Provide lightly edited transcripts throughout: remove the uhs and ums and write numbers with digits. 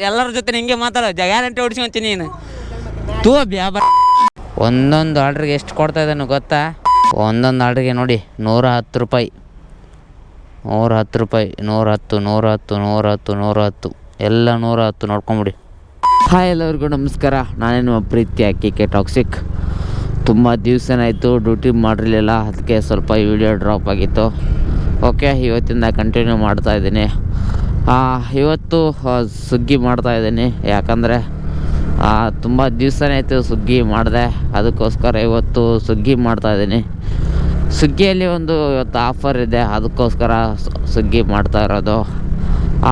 ಎಲ್ಲರ ಜೊತೆ ಹಿಂಗೆ ಮಾತಾಡೋ ಗ್ಯಾರಂಟಿ ಹೊಡಿಸ್ಕೊಂತೀನಿ ನೀನು ತೂ ಬ್ಯಾಬ. ಒಂದೊಂದು ಆರ್ಡ್ರಿಗೆ ಎಷ್ಟು ಕೊಡ್ತಾ ಇದ್ದಾನು ಗೊತ್ತಾ? ಒಂದೊಂದು ಆರ್ಡ್ರಿಗೆ ನೋಡಿ 110 ರೂಪಾಯಿ, 110 ರೂಪಾಯಿ, 110, 110, 110, 110, ಎಲ್ಲ 110 ನೋಡ್ಕೊಂಬಿಡಿ. ಹಾಯ್ ಎಲ್ಲರಿಗೂ ನಮಸ್ಕಾರ. ನಾನೇನು ಪ್ರೀತಿ ಕೆ ಟಾಕ್ಸಿಕ್. ತುಂಬ ದಿವಸನಾಯಿತು ಡ್ಯೂಟಿ ಮಾಡಿರಲಿಲ್ಲ, ಅದಕ್ಕೆ ಸ್ವಲ್ಪ ವಿಡಿಯೋ ಡ್ರಾಪ್ ಆಗಿತ್ತು. ಓಕೆ, ಇವತ್ತಿಂದ ಕಂಟಿನ್ಯೂ ಮಾಡ್ತಾಯಿದ್ದೀನಿ. ಇವತ್ತು ಸುಗ್ಗಿ ಮಾಡ್ತಾಯಿದ್ದೀನಿ, ಯಾಕಂದರೆ ತುಂಬ ದಿವಸನೇ ಆಯಿತು ಸುಗ್ಗಿ ಮಾಡಿದೆ. ಅದಕ್ಕೋಸ್ಕರ ಇವತ್ತು ಸುಗ್ಗಿ ಮಾಡ್ತಾಯಿದ್ದೀನಿ. ಸುಗ್ಗಿಯಲ್ಲಿ ಇವತ್ತು ಆಫರ್ ಇದೆ, ಅದಕ್ಕೋಸ್ಕರ ಸುಗ್ಗಿ ಮಾಡ್ತಾ ಇರೋದು.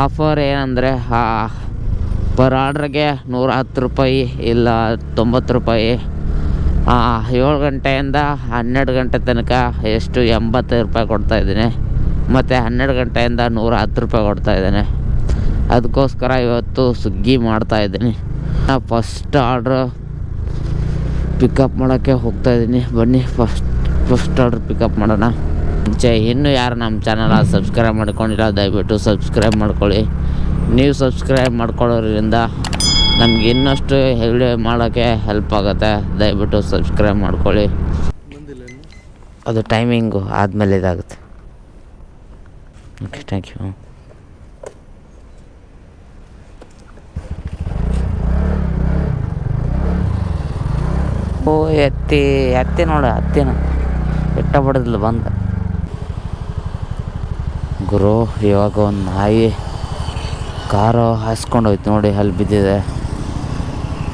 ಆಫರ್ ಏನಂದರೆ ಪರ್ ಆರ್ಡ್ರಿಗೆ 110 ರೂಪಾಯಿ ಇಲ್ಲ 90 ರೂಪಾಯಿ. 7 ಗಂಟೆಯಿಂದ 12 ಗಂಟೆ ತನಕ ಎಷ್ಟು 80 ರೂಪಾಯಿ ಕೊಡ್ತಾಯಿದ್ದೀನಿ. ಮತ್ತು 12 ಗಂಟೆಯಿಂದ 110 ರೂಪಾಯಿ ಕೊಡ್ತಾಯಿದ್ದೇನೆ. ಅದಕ್ಕೋಸ್ಕರ ಇವತ್ತು ಸುಗ್ಗಿ ಮಾಡ್ತಾಯಿದ್ದೀನಿ. ಫಸ್ಟ್ ಆರ್ಡ್ರ್ ಪಿಕಪ್ ಮಾಡೋಕ್ಕೆ ಹೋಗ್ತಾಯಿದ್ದೀನಿ. ಬನ್ನಿ ಫಸ್ಟ್ ಆರ್ಡ್ರ್ ಪಿಕಪ್ ಮಾಡೋಣ. ಮುಂಚೆ ಇನ್ನೂ ಯಾರು ನಮ್ಮ ಚಾನಲ್ ಸಬ್ಸ್ಕ್ರೈಬ್ ಮಾಡ್ಕೊಂಡಿಲ್ಲ, ದಯವಿಟ್ಟು ಸಬ್ಸ್ಕ್ರೈಬ್ ಮಾಡ್ಕೊಳ್ಳಿ. ನೀವು ಸಬ್ಸ್ಕ್ರೈಬ್ ಮಾಡ್ಕೊಳ್ಳೋದ್ರಿಂದ ನಮ್ಗೆ ಇನ್ನಷ್ಟು ವಿಡಿಯೋ ಮಾಡೋಕ್ಕೆ ಹೆಲ್ಪ್ ಆಗುತ್ತೆ. ದಯವಿಟ್ಟು ಸಬ್ಸ್ಕ್ರೈಬ್ ಮಾಡ್ಕೊಳ್ಳಿ. ಅದು ಟೈಮಿಂಗು ಆದಮೇಲೆ ಇದಾಗುತ್ತೆ. Okay, thank you. ಓ ಎತ್ತಿ ನೋಡು, ಹತ್ತಿನ ಇಟ್ಟ ಬಿಡೋದಿಲ್ಲ ಬಂದ ಗುರು. ಇವಾಗ ಒಂದು ನಾಯಿ ಕಾರು ಹಾಸ್ಕೊಂಡು ಹೋಯ್ತು ನೋಡಿ, ಅಲ್ಲಿ ಬಿದ್ದಿದೆ.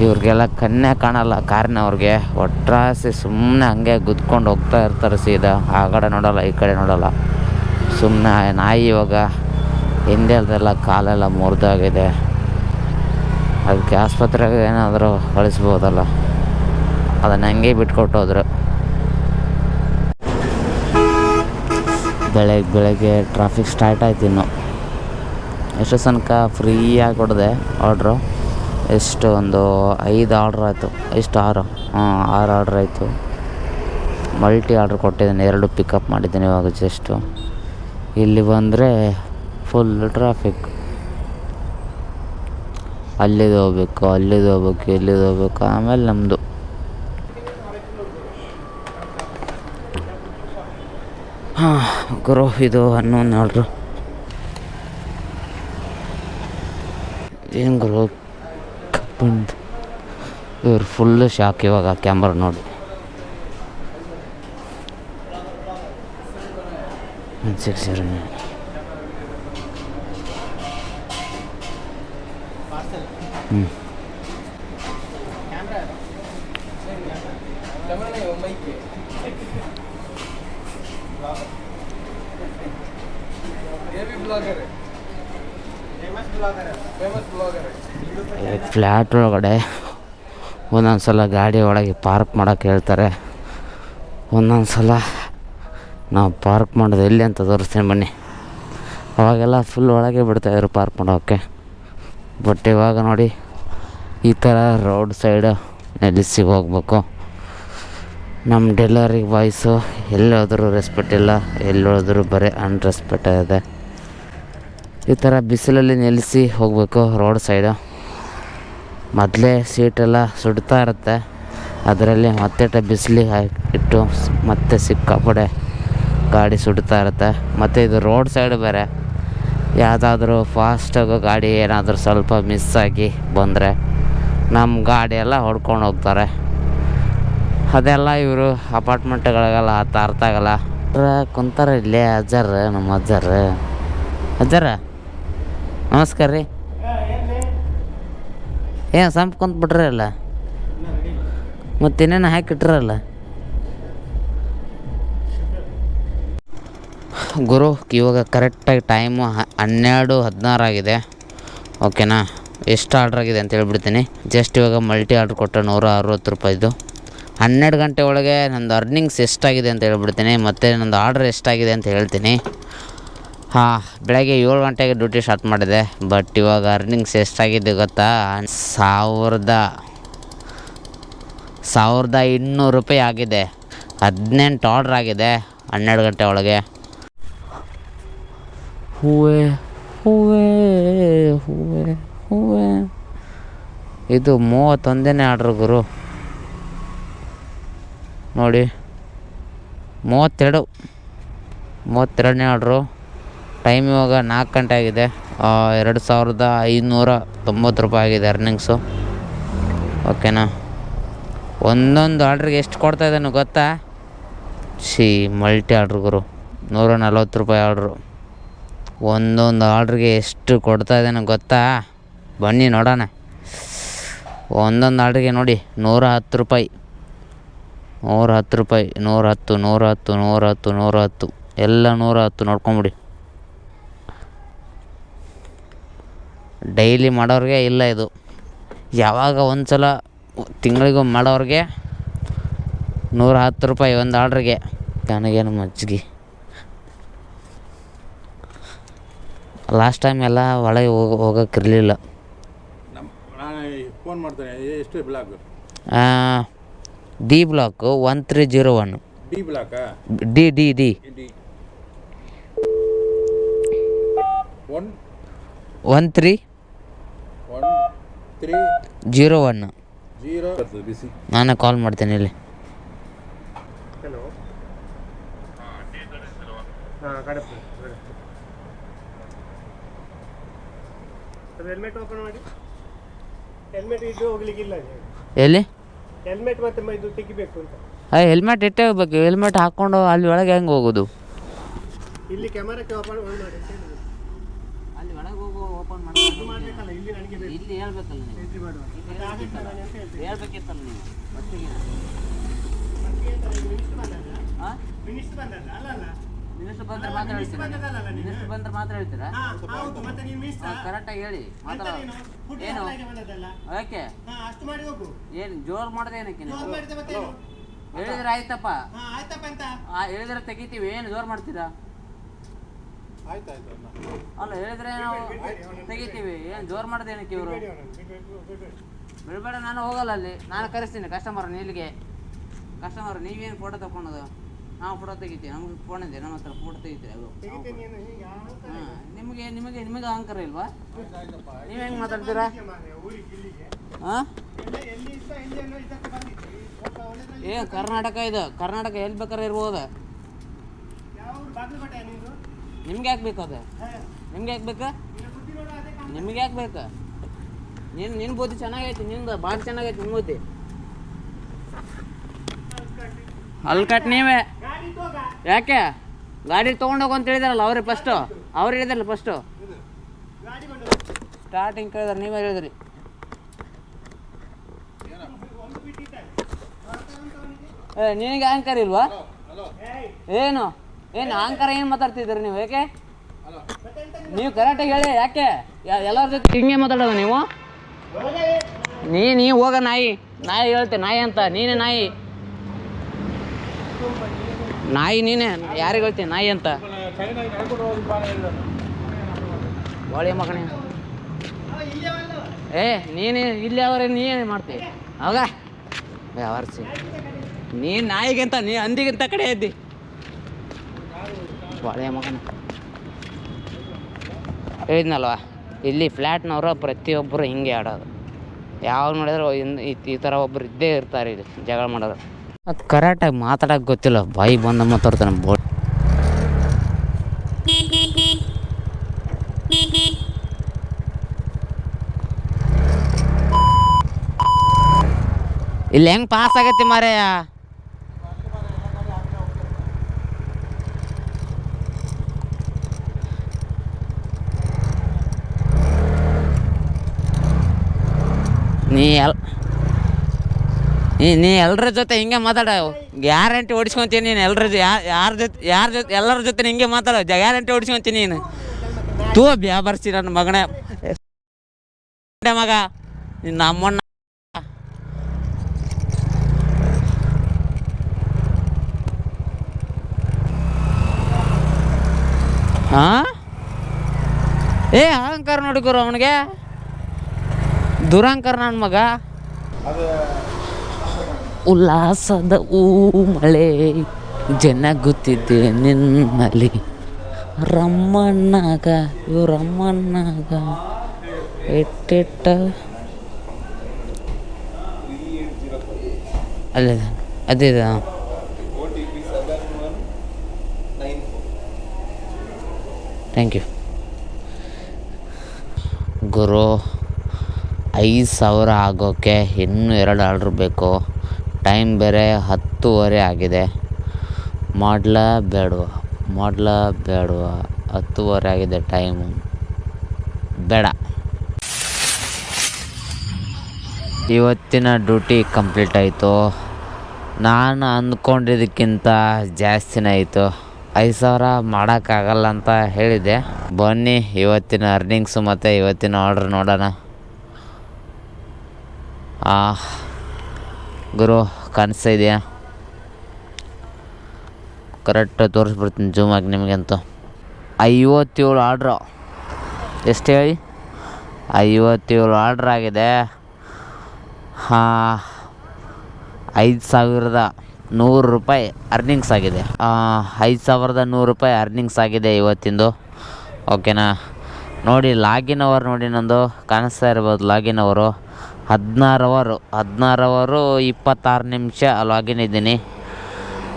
ಇವ್ರಿಗೆಲ್ಲ ಕನ್ಯಾ ಕಾಣಲ್ಲ ಕಾರಿನವ್ರಿಗೆ, ಒಟ್ರಾಸಿ ಸುಮ್ಮನೆ ಹಂಗೆ ಗುದ್ಕೊಂಡು ಹೋಗ್ತಾ ಇರ್ತಾರೆ ಸೀದಾ. ಆ ಕಡೆ ನೋಡೋಲ್ಲ, ಈ ಕಡೆ ನೋಡೋಲ್ಲ, ಸುಮ್ಮನೆ. ನಾಯಿ ಇವಾಗ ಹಿಂದೆಲ್ದೆಲ್ಲ ಕಾಲೆಲ್ಲ ಮುರಿದಾಗಿದೆ. ಅದಕ್ಕೆ ಆಸ್ಪತ್ರೆಗೆ ಏನಾದರೂ ಕಳಿಸ್ಬೋದಲ್ಲ, ಅದನ್ನು ಹಂಗೆ ಬಿಟ್ಕೊಟ್ಟೋದ್ರು. ಬೆಳಗ್ಗೆ ಟ್ರಾಫಿಕ್ ಸ್ಟಾರ್ಟ್ ಆಯ್ತು. ಇನ್ನು ಎಷ್ಟು ತನಕ ಫ್ರೀಯಾಗಿ ಕೊಡಿದೆ ಆರ್ಡ್ರು. ಎಷ್ಟು ಒಂದು 5 ಆರ್ಡ್ರ್ ಆಯಿತು. ಎಷ್ಟು 6 ಆರ್ಡ್ರ್ ಆಯಿತು. ಮಲ್ಟಿ ಆರ್ಡ್ರ್ ಕೊಟ್ಟಿದ್ದೀನಿ, 2 ಪಿಕಪ್ ಮಾಡಿದ್ದೀನಿ ಇವಾಗ ಜಸ್ಟು. ಇಲ್ಲಿ ಬಂದರೆ ಫುಲ್ ಟ್ರಾಫಿಕ್. ಅಲ್ಲಿದು ಹೋಗ್ಬೇಕು, ಇಲ್ಲಿದು ಹೋಗ್ಬೇಕು, ಆಮೇಲೆ ನಮ್ಮದು. ಗುರು, ಇದು 11 ಆರ್ಡ್ರು. ಏನು ಗುರು ಕಪ್ಪಂದು, ಇವ್ರು ಫುಲ್ಲು ಶಾಕ್ ಇವಾಗ ಕ್ಯಾಮ್ರಾ ನೋಡಿ. ಫ್ಲ್ಯಾಟ್ ಒಳಗಡೆ ಒಂದೊಂದು ಸಲ ಗಾಡಿ ಒಳಗೆ ಪಾರ್ಕ್ ಮಾಡೋಕ್ಕೆ ಹೇಳ್ತಾರೆ. ಒಂದೊಂದು ಸಲ ನಾವು ಪಾರ್ಕ್ ಮಾಡೋದು ಎಲ್ಲಿ ಅಂತ ತೋರಿಸ್ತೀನಿ ಬನ್ನಿ. ಅವಾಗೆಲ್ಲ ಫುಲ್ ಒಳಗೆ ಬಿಡ್ತಾಯಿದ್ರು ಪಾರ್ಕ್ ಮಾಡೋಕ್ಕೆ. ಬಟ್ ಇವಾಗ ನೋಡಿ, ಈ ಥರ ರೋಡ್ ಸೈಡು ನಿಲ್ಲಿಸಿ ಹೋಗ್ಬೇಕು. ನಮ್ಮ ಡೆಲಿವರಿ ಬಾಯ್ಸು ಎಲ್ಲೋದ್ರೂ ರೆಸ್ಪೆಕ್ಟ್ ಇಲ್ಲ, ಎಲ್ಲೋದ್ರೂ ಬರೀ ಅನ್ರೆಸ್ಪೆಕ್ಟ್ ಇದೆ. ಈ ಥರ ಬಿಸಿಲಲ್ಲಿ ನಿಲ್ಲಿಸಿ ಹೋಗಬೇಕು ರೋಡ್ ಸೈಡು. ಮೊದಲೇ ಸೀಟೆಲ್ಲ ಸುಡ್ತಾ ಇರುತ್ತೆ, ಅದರಲ್ಲಿ ಮತ್ತೆ ಬಿಸಿಲಿಗೆ ಇಟ್ಟು ಮತ್ತೆ ಸಿಕ್ಕಾಪಡೆ ಗಾಡಿ ಸುಡ್ತಾ ಇರುತ್ತೆ. ಮತ್ತು ಇದು ರೋಡ್ ಸೈಡ್ ಬೇರೆ, ಯಾವುದಾದ್ರೂ ಫಾಸ್ಟಾಗೋ ಗಾಡಿ ಏನಾದರೂ ಸ್ವಲ್ಪ ಮಿಸ್ ಆಗಿ ಬಂದರೆ ನಮ್ಮ ಗಾಡಿ ಎಲ್ಲ ಹೊಡ್ಕೊಂಡು ಹೋಗ್ತಾರೆ. ಅದೆಲ್ಲ ಇವರು ಅಪಾರ್ಟ್ಮೆಂಟ್ಗಳಿಗೆಲ್ಲ ಅರ್ಥ ಆಗಲ್ಲ. ಕುಂತಾರೆ ಇಲ್ಲೇ ಅಜ್ಜಾರ, ನಮ್ಮ ಅಜ್ಜಾರ ನಮಸ್ಕಾರ ರೀ. ಏನು ಸಂಪ್ ಕುಂತ್ಬಿಟ್ರಿ ಅಲ್ಲ, ಮತ್ತಿನ್ನೇನು ಹಾಕಿಟ್ರಲ್ಲ ಗುರು. ಇವಾಗ ಕರೆಕ್ಟಾಗಿ ಟೈಮು 12:16 ಆಗಿದೆ. ಓಕೆನಾ? ಎಷ್ಟು ಆರ್ಡ್ರ್ ಆಗಿದೆ ಅಂತ ಹೇಳ್ಬಿಡ್ತೀನಿ. ಜಸ್ಟ್ ಇವಾಗ ಮಲ್ಟಿ ಆರ್ಡ್ರ್ ಕೊಟ್ಟೆ 160 ರೂಪಾಯಿದು. 12 ಗಂಟೆ ಒಳಗೆ ನಂದು ಅರ್ನಿಂಗ್ಸ್ ಎಷ್ಟಾಗಿದೆ ಅಂತ ಹೇಳ್ಬಿಡ್ತೀನಿ, ಮತ್ತು ನಂದು ಆರ್ಡ್ರ್ ಎಷ್ಟಾಗಿದೆ ಅಂತ ಹೇಳ್ತೀನಿ. ಬೆಳಗ್ಗೆ 7 ಗಂಟೆಗೆ ಡ್ಯೂಟಿ ಸ್ಟಾರ್ಟ್ ಮಾಡಿದೆ. ಬಟ್ ಇವಾಗ ಅರ್ನಿಂಗ್ಸ್ ಎಷ್ಟಾಗಿದೆ ಗೊತ್ತಾ? 1200 ರೂಪಾಯಿ ಆಗಿದೆ. 18 ಆರ್ಡ್ರ್ ಆಗಿದೆ 12 ಗಂಟೆ ಒಳಗೆ. ಹೂವೇ ಹೂವೇ ಹೂವೇ ಹೂವೇ ಇದು 31ನೇ ಆರ್ಡ್ರು ಗುರು ನೋಡಿ. 32ನೇ ಆರ್ಡ್ರು. ಟೈಮ್ ಇವಾಗ 4 ಗಂಟೆ ಆಗಿದೆ. 2590 ರೂಪಾಯಿ ಆಗಿದೆ ಅರ್ನಿಂಗ್ಸು. ಓಕೆನಾ. ಒಂದೊಂದು ಆರ್ಡ್ರಿಗೆ ಎಷ್ಟು ಕೊಡ್ತಾಯಿದ್ದಾನು ಗೊತ್ತಾ? ಮಲ್ಟಿ ಆರ್ಡ್ರು ಗುರು 140 ರೂಪಾಯಿ ಆರ್ಡ್ರು. ಒಂದೊಂದು ಆರ್ಡ್ರಿಗೆ ಎಷ್ಟು ಕೊಡ್ತಾಯಿದ್ದಾನೆ ಗೊತ್ತಾ? ಬನ್ನಿ ನೋಡೋಣ. ಒಂದೊಂದು ಆರ್ಡ್ರಿಗೆ ನೋಡಿ 110 ರೂಪಾಯಿ, 110 ರೂಪಾಯಿ, 110, 110, 110, 110 ಎಲ್ಲ 110 ನೋಡ್ಕೊಂಬಿಡಿ. ಡೈಲಿ ಮಾಡೋರಿಗೆ ಇಲ್ಲ ಇದು. ಯಾವಾಗ ಒಂದು ಸಲ ತಿಂಗಳಿಗೊಮ್ಮೆ ಮಾಡೋರಿಗೆ 110 ರೂಪಾಯಿ ಒಂದು ಆರ್ಡ್ರಿಗೆ. ನನಗೇನು ಮಜ್ಜಿಗೆ. ಲಾಸ್ಟ್ ಟೈಮ್ ಎಲ್ಲ ಒಳಗೆ ಹೋಗೋಕ್ಕಿರಲಿಲ್ಲ. ಫೋನ್ ಮಾಡ್ತಾರೆ. ಎಷ್ಟು ಬ್ಲಾಕ್? D block 1301. ಡಿ ಬ್ಲಾಕಾ? D D D 1301. ಬಿಸಿ. ನಾನೇ ಕಾಲ್ ಮಾಡ್ತೇನೆ ಇಲ್ಲಿ. ಹಲೋ. ಹಾಂ ಕಡಪ. ಅದು ಹೆಲ್ಮೆಟ್ ಓಪನ್ ಮಾಡಿ. ಹೆಲ್ಮೆಟ್ ಇದು ಹೋಗ್ಲಿಕ್ಕಿಲ್ಲ. ಎಲ್ಲಿ ಹೆಲ್ಮೆಟ್ ಮತ್ತೆ ಇದು ತೆಗಿಬೇಕು ಅಂತ. ಹೆಲ್ಮೆಟ್ ಇಟ್ಟೇ ಹೋಗ್ಬೇಕು. ಹೆಲ್ಮೆಟ್ ಹಾಕ್ಕೊಂಡು ಅಲ್ಲಿ ಒಳಗೆ ಹೆಂಗೆ ಹೋಗೋದು? ಇಲ್ಲಿ ಕ್ಯಾಮರಾಕ್ಕೆ ಓಪನ್ ಮಾಡಿ. ಅಲ್ಲಿ ಒಳಗೆ ಹೋಗೋ ಓಪನ್ ಮಾಡಬೇಕಲ್ಲ. ಇಲ್ಲಿ ನನಗೆ ಇಲ್ಲಿ ಹೇಳ್ಬೇಕಲ್ಲ ನೀವು. ಎಂಟ್ರಿ ಮಾಡುವ. ಹೇಳ್ಬೇಕಿತ್ತಲ್ಲ ನೀವು ಫಸ್ಟಿಗೆ. ಮಿನಿಸ್ಟರ್ ಬಂದಲ್ಲ ಅಲ್ಲ. ಮಿನಿಸ್ಟರ್ ಬಂದ್ರೆ ಮಾತ್ರ ಹೇಳ್ತೀರಾ? ಮಿನಿಸ್ಟರ್ ಬಂದ್ರೆ ಮಾತ್ರ ಹೇಳ್ತೀರಾ? ಹೌದು. ಮತ್ತೆ ನೀವು ಮಿನಿಸ್ಟರ್ ಕರೆಕ್ಟಾಗಿ ಹೇಳಿ ಮಾತಾಡೋ. ಏನು ಯಾಕೆ ಅಷ್ಟು ಮಾಡಿ ಹೋಗು. ಏನು ಜೋರು ಮಾಡೋದು ಏನಕ್ಕೆ ನೀವು? ಮತ್ತೆ ಹೇಳಿದ್ರೆ ಆಯ್ತಪ್ಪ. ಆಯ್ತಪ್ಪ ಅಂತ ಹೇಳಿದ್ರೆ ತೆಗಿತೀವಿ. ಏನು ಜೋರು ಮಾಡ್ತೀರಾ? ಆಯ್ತಾಯ್ತು. ಅಲ್ಲ ಹೇಳಿದ್ರೆ ನಾವು ತೆಗಿತೀವಿ. ಏನು ಜೋರು ಮಾಡೋದು ಏನಕ್ಕೆ ಇವರು? ಬಿಡಬೇಡ. ನಾನು ಹೋಗಲ್ಲ ಅಲ್ಲಿ. ನಾನು ಕರೆಸ್ತೀನಿ ಕಸ್ಟಮರ್. ಇಲ್ಲಿಗೆ ಕಸ್ಟಮರ್ ನೀವೇನು ಫೋಟೋ ತಗೊಳೋದು? ನಾವು ಫೋಟೋ ತೆಗಿತೀವಿ. ನಮಗೆ ಫೋನ್ ಇದೆ, ನಮ್ಮ ಹತ್ರ ಫೋಟೋ ತೆಗಿತೀವಿ. ಅದು ಹಾಂ. ನಿಮಗೆ ನಿಮಗೆ ನಿಮಗೆ ಅಹಂಕಾರ ಇಲ್ವಾ? ನೀವು ಹೆಂಗೆ ಮಾತಾಡ್ತೀರಾ? ಹಾಂ. ಕರ್ನಾಟಕ ಇದು. ಕರ್ನಾಟಕ ಎಲ್ಲಿ ಬೇಕಾದ್ರೆ ಇರ್ಬೋದು. ನಿಮ್ಗೆ ಯಾಕೆ ಬೇಕು ಅದು? ನಿಮ್ಗೆ ಯಾಕೆ ಬೇಕು? ನಿಮ್ಗೆ ಯಾಕೆ ಬೇಕು? ನಿನ್ನ ಬುದ್ಧಿ ಚೆನ್ನಾಗೈತಿ. ನಿಂದು ಭಾಳ ಚೆನ್ನಾಗೈತಿ ನಿಮ್ಮ ಬುದ್ಧಿ. ಅಲ್ಲಿ ಕಟ್ ನೀವೇ ಯಾಕೆ ಗಾಡಿ ತೊಗೊಂಡೋಗು ಅಂತ ಹೇಳಿದಾರಲ್ಲ ಅವ್ರೆ ಫಸ್ಟು. ಅವ್ರು ಹೇಳಿದಾರಲ್ಲ ಫಸ್ಟು. ಸ್ಟಾರ್ಟಿಂಗ್ ಕೇಳಿದಾರೆ, ನೀವೇ ಹೇಳಿದ್ರಿ. ನಿನಗೆ ಅಹಂಕಾರ ಇಲ್ವಾ? ಏನು ಅಹಂಕಾರ ಏನು ಮಾತಾಡ್ತಿದ್ದೀರಿ ನೀವು? ಯಾಕೆ ನೀವು ಕರೆಕ್ಟಾಗಿ ಹೇಳಿ. ಯಾಕೆ ಎಲ್ಲರ ಜೊತೆ ಹಿಂಗೆ ಮಾತಾಡೋದು ನೀವು? ನೀ ಹೋಗ ನಾಯಿ ಹೇಳ್ತೆ. ನಾಯಿ ಅಂತ ನೀನೇ ನಾಯಿ ನೀನೇ. ಯಾರಿಗೆ ಹೇಳ್ತೀನಿ ನಾಯಿ ಅಂತ? ಒಳ್ಳೆ ಮಗನೇ. ನೀನು ಇಲ್ಲಿ ಅವ್ರೆ ನೀನು ಮಾಡ್ತೀವಿ ಅವಾಗ ಯಾವರ್ಸಿ. ನೀನು ನಾಯಿಗಿಂತ ನೀ ಹಂದಿಗಿಂತ ಕಡೆ ಇದ್ದಿ. ಒಳ್ಳೆಯ ಮಗನ ಹೇಳಿದ್ನಲ್ವ, ಇಲ್ಲಿ ಫ್ಲ್ಯಾಟ್ನವರು ಪ್ರತಿಯೊಬ್ಬರು ಹಿಂಗೆ ಆಡೋದು. ಯಾವ ನೋಡಿದ್ರೆ ಈ ಥರ ಒಬ್ಬರು ಇದ್ದೇ ಇರ್ತಾರೆ ಇಲ್ಲಿ ಜಗಳ ಮಾಡೋದು. ಅದು ಕರೆಕ್ಟಾಗಿ ಮಾತಾಡೋಕೆ ಗೊತ್ತಿಲ್ಲ. ಬಾಯಿ ಬಂದ ಮಾತಾಡ್ತಾನೆ. ಇಲ್ಲಿ ಹೆಂಗೆ ಪಾಸ್ ಆಗೈತಿ ಮಾರಾಯ? ನೀ ಎಲ್ಲರ ಜೊತೆ ಹಿಂಗೆ ಮಾತಾಡ. ಗ್ಯಾರಂಟಿ ಓಡಿಸ್ಕೊಂತೀನಿ ನೀನು. ಎಲ್ಲರ ಜೊತೆ ಹಿಂಗೆ ಮಾತಾಡೋ. ಗ್ಯಾರಂಟಿ ಓಡಿಸ್ಕೊಂತೀನಿ ನೀನು. ತೂ ಬರ್ಸಿ ನನ್ನ ಮಗನೇ ಮಗ. ನಮ್ಮಣ್ಣ ಹಾಂ. ಅಹಂಕಾರ ನೋಡಿಕೊರು ಅವನಿಗೆ. ದುರಹಂಕಾರ ನನ್ನ ಮಗ. ಉಲ್ಲಾಸದ ಮಳೆ ಜನಗುತ್ತಿದ್ದೆ ನಿನ್ನಲ್ಲಿ. ರಮ್ಮಣ್ಣಾಗ ಇಟ್ಟಿಟ್ಟ ಅಲ್ಲ ಅದೇ ಥ್ಯಾಂಕ್ ಯು ಗುರು. 5,000 ಆಗೋಕ್ಕೆ ಇನ್ನೂ 2 ಆರ್ಡ್ರ್ ಬೇಕು. ಟೈಮ್ ಬೇರೆ 10:30 ಆಗಿದೆ. ಮಾಡಲ ಬೇಡವಾ 10:30 ಆಗಿದೆ ಟೈಮು. ಬೇಡ. ಇವತ್ತಿನ ಡ್ಯೂಟಿ ಕಂಪ್ಲೀಟ್ ಆಯಿತು. ನಾನು ಅಂದ್ಕೊಂಡಿದ್ದಕ್ಕಿಂತ ಜಾಸ್ತಿನೇ ಆಯಿತು. 5,000 ಮಾಡೋಕ್ಕಾಗಲ್ಲ ಅಂತ ಹೇಳಿದೆ. ಬನ್ನಿ ಇವತ್ತಿನ ಅರ್ನಿಂಗ್ಸು ಮತ್ತು ಇವತ್ತಿನ ಆರ್ಡ್ರ್ ನೋಡೋಣ. ಗುರು ಕಾಣಿಸ್ತಾ ಇದೆಯಾ? ಕರೆಕ್ಟ್ ತೋರಿಸ್ಬಿಡ್ತೀನಿ ಜೂಮ್ ಆಗಿ ನಿಮಗಂತೂ. 57 ಆರ್ಡ್ರು. ಎಷ್ಟು ಹೇಳಿ? 57 ಆರ್ಡ್ರ್ ಆಗಿದೆ. 5,100 ರೂಪಾಯಿ ಅರ್ನಿಂಗ್ಸ್ ಆಗಿದೆ. 5,100 ರೂಪಾಯಿ ಅರ್ನಿಂಗ್ಸ್ ಆಗಿದೆ ಇವತ್ತಿಂದು. ಓಕೆನಾ? ನೋಡಿ ಲಾಗಿನ್ ಅವರ್ ನೋಡಿ, ನಂದು ಕಾಣಿಸ್ತಾ ಇರ್ಬೋದು ಲಾಗಿನ್ ಅವರು 16 ಅವರು 26 ನಿಮಿಷ ಲಾಗಿನ್ ಇದ್ದೀನಿ.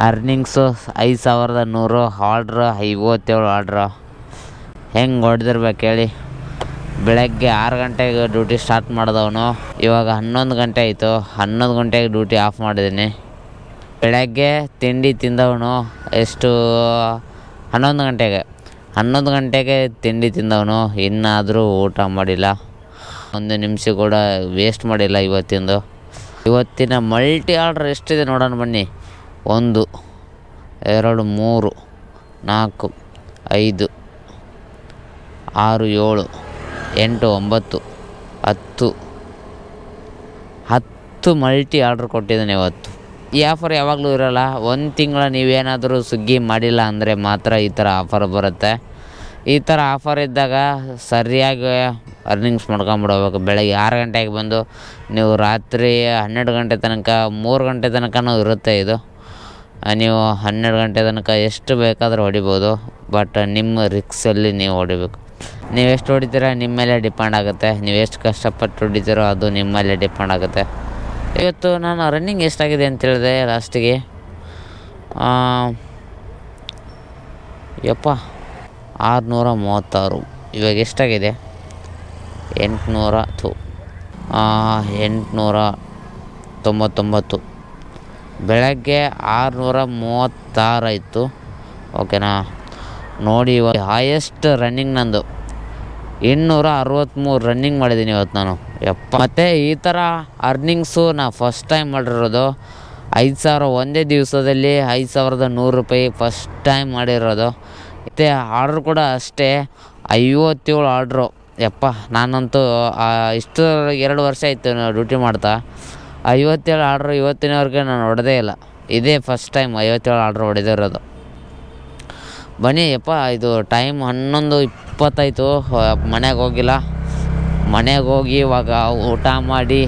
ಅರ್ನಿಂಗ್ಸು 5,100. Order 57 order. ಹೆಂಗೆ ಹೊಡೆದಿರ್ಬೇಕು ಹೇಳಿ. ಬೆಳಗ್ಗೆ 6 ಗಂಟೆಗೆ ಡ್ಯೂಟಿ ಸ್ಟಾರ್ಟ್ ಮಾಡಿದವನು ಇವಾಗ 11 ಗಂಟೆ ಆಯಿತು. 11 ಗಂಟೆಗೆ ಡ್ಯೂಟಿ ಆಫ್ ಮಾಡಿದ್ದೀನಿ. ಬೆಳಗ್ಗೆ ತಿಂಡಿ ತಿಂದವನು ಎಷ್ಟು 11 ಗಂಟೆಗೆ ತಿಂಡಿ ತಿಂದವನು ಇನ್ನಾದರೂ ಊಟ ಮಾಡಿಲ್ಲ. 1 ನಿಮಿಷ ಕೂಡ ವೇಸ್ಟ್ ಮಾಡಿಲ್ಲ ಇವತ್ತಿನ ಮಲ್ಟಿ ಆರ್ಡ್ರ್ ಎಷ್ಟಿದೆ ನೋಡೋಣ ಬನ್ನಿ. 1 2 3 4 5 6 7 8 9 10 ಮಲ್ಟಿ ಆರ್ಡ್ರ್ ಕೊಟ್ಟಿದ್ದಾನೆ ಇವತ್ತು. ಈ ಆಫರ್ ಯಾವಾಗಲೂ ಇರೋಲ್ಲ. 1 ತಿಂಗಳ ನೀವೇನಾದರೂ ಸ್ವಿಗ್ಗಿ ಮಾಡಿಲ್ಲ ಅಂದರೆ ಮಾತ್ರ ಈ ಥರ ಆಫರ್ ಬರುತ್ತೆ. ಈ ಥರ ಆಫರ್ ಇದ್ದಾಗ ಸರಿಯಾಗಿ ಅರ್ನಿಂಗ್ಸ್ ಮಾಡ್ಕೊಂಬಿಡ್ಬೇಕು. ಬೆಳಗ್ಗೆ 6 ಗಂಟೆಗೆ ಬಂದು ನೀವು ರಾತ್ರಿ 12 ಗಂಟೆ ತನಕ 3 ಗಂಟೆ ತನಕನೂ ಇರುತ್ತೆ ಇದು. ನೀವು 12 ಗಂಟೆ ತನಕ ಎಷ್ಟು ಬೇಕಾದರೂ ಹೊಡಿಬೋದು. ಬಟ್ ನಿಮ್ಮ ರಿಕ್ಸಲ್ಲಿ ನೀವು ಹೊಡಿಬೇಕು. ನೀವು ಎಷ್ಟು ಹೊಡಿತೀರ ನಿಮ್ಮ ಮೇಲೆ ಡಿಪೆಂಡ್ ಆಗುತ್ತೆ. ನೀವು ಎಷ್ಟು ಕಷ್ಟಪಟ್ಟು ಹೊಡಿತೀರೋ ಅದು ನಿಮ್ಮ ಮೇಲೆ ಡಿಪೆಂಡ್ ಆಗುತ್ತೆ. ಇವತ್ತು ನಾನು ರನ್ನಿಂಗ್ ಎಷ್ಟಾಗಿದೆ ಅಂತ ಹೇಳಿದೆ ಲಾಸ್ಟಿಗೆ. 636. ಇವಾಗ ಎಷ್ಟಾಗಿದೆ? 899. ಬೆಳಗ್ಗೆ 636 ಆಯಿತು. ಓಕೆನಾ? ನೋಡಿ ಇವಾಗ ಹೈಯೆಸ್ಟ್ ರನ್ನಿಂಗ್ ನಂದು 863 ರನ್ನಿಂಗ್ ಮಾಡಿದ್ದೀನಿ ಇವತ್ತು ನಾನು. ಮತ್ತು ಈ ಥರ ಅರ್ನಿಂಗ್ಸು ನಾನು ಫಸ್ಟ್ ಟೈಮ್ ಮಾಡಿರೋದು. 5,000 ಒಂದೇ ದಿವಸದಲ್ಲಿ 5,100 ರೂಪಾಯಿ ಫಸ್ಟ್ ಟೈಮ್ ಮಾಡಿರೋದು. ಮತ್ತು ಆರ್ಡ್ರ್ ಕೂಡ ಅಷ್ಟೇ 57 ಆರ್ಡ್ರು. ನಾನಂತೂ ಇಷ್ಟು 2 ವರ್ಷ ಆಯಿತು ಡ್ಯೂಟಿ ಮಾಡ್ತಾ. 57 ಆರ್ಡ್ರು ಇವತ್ತಿನವರೆಗೆ ನಾನು ಹೊಡೆದೇ ಇಲ್ಲ. ಇದೇ ಫಸ್ಟ್ ಟೈಮ್ 57 ಆರ್ಡ್ರ್ ಹೊಡೆದಿರೋದು. ಬನ್ನಿ ಇದು ಟೈಮ್ 11:20 ಆಯಿತು. ಮನೆಗೆ ಹೋಗಿಲ್ಲ. ಮನೆಗೆ ಹೋಗಿ ಇವಾಗ ಊಟ ಮಾಡಿ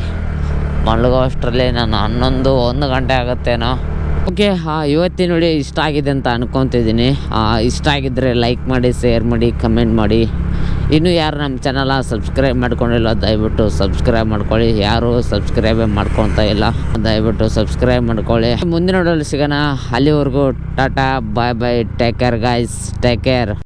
ಮಲಗೋ ಅಷ್ಟರಲ್ಲಿ ನಾನು 1 ಗಂಟೆ ಆಗುತ್ತೇನೋ. ಓಕೆ, ಇವತ್ತಿನ ವಿಡಿಯೋ ಇಷ್ಟ ಆಗಿದೆ ಅಂತ ಅನ್ಕೊತಿದ್ದೀನಿ. ಇಷ್ಟ ಆಗಿದ್ದರೆ ಲೈಕ್ ಮಾಡಿ, ಶೇರ್ ಮಾಡಿ, ಕಮೆಂಟ್ ಮಾಡಿ. ಇನ್ನೂ ಯಾರು ನಮ್ಮ ಚಾನಲ್ನ ಸಬ್ಸ್ಕ್ರೈಬ್ ಮಾಡ್ಕೊಂಡಿಲ್ಲ ದಯವಿಟ್ಟು ಸಬ್ಸ್ಕ್ರೈಬ್ ಮಾಡ್ಕೊಳ್ಳಿ. ಯಾರು ಸಬ್ಸ್ಕ್ರೈಬೇ ಮಾಡ್ಕೊತಾ ಇಲ್ಲ ದಯವಿಟ್ಟು ಸಬ್ಸ್ಕ್ರೈಬ್ ಮಾಡ್ಕೊಳ್ಳಿ. ಮುಂದಿನ ವಿಡಿಯೋಲಿ ಸಿಗೋಣ. ಅಲ್ಲಿವರೆಗೂ tata, bye bye, take care guys, take care.